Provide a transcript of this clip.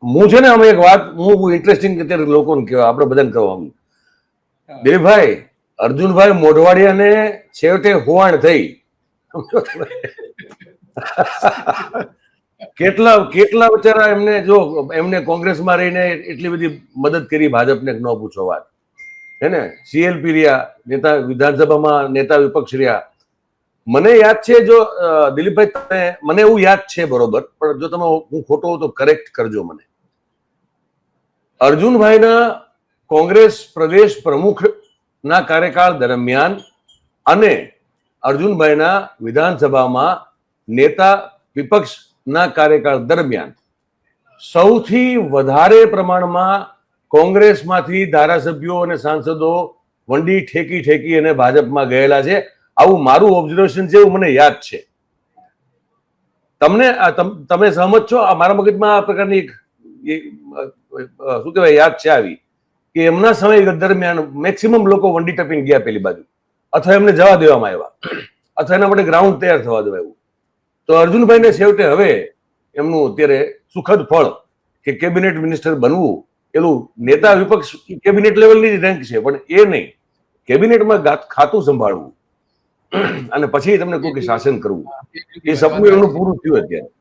હું છે ને અમે એક વાત હું ઇન્ટરેસ્ટિંગ અત્યારે લોકોને કહેવા આપણે બધાને કહેવા દિલીપભાઈ અર્જુનભાઈ મોઢવાડિયાને છેવટે હોવાણ થઈ કેટલા કેટલા બચારા એમને જો એમને કોંગ્રેસમાં રહીને એટલી બધી મદદ કરી ભાજપને ન પૂછો વાત હે ને સીએલપી રહ્યા નેતા વિધાનસભામાં નેતા વિપક્ષ રહ્યા મને યાદ છે જો દિલીપભાઈ તમે મને એવું યાદ છે બરોબર પણ જો તમે હું ખોટો હોઉં તો કરેક્ટ કરજો મને અર્જુનભાઈના કોંગ્રેસ પ્રદેશ પ્રમુખના કાર્યકાળ દરમિયાન અને અર્જુનભાઈના વિધાનસભામાં નેતા વિપક્ષના કાર્યકાળ દરમિયાન સૌથી વધારે પ્રમાણમાં કોંગ્રેસમાંથી ધારાસભ્યો અને સાંસદો વંડી ઠેકી ઠેકી અને ભાજપમાં ગયેલા છે આવું મારું ઓબ્ઝર્વેશન છે એવું મને યાદ છે તમને તમે સહમત છો આ મારા મગજમાં આ પ્રકારની શું કહેવાય યાદ છે આવી કે એમના સમય દરમિયાન મેક્સિમમ લોકો વંડી ટપીને ગયા પેલી બાજુ અથવા એમને જવા દેવામાં આવ્યા અથવા એના માટે ગ્રાઉન્ડ તૈયાર થવા દેવાયું તો અર્જુનભાઈને છેવટે હવે એમનું અત્યારે સુખદ ફળ કે કેબિનેટ મિનિસ્ટર બનવું એનું નેતા વિપક્ષ કેબિનેટ લેવલની રેન્ક છે પણ એ નહીં કેબિનેટમાં ખાતું સંભાળવું અને પછી તમને કોઈ શાસન કરવું એ સપનું એમનું પૂરું થયું અત્યારે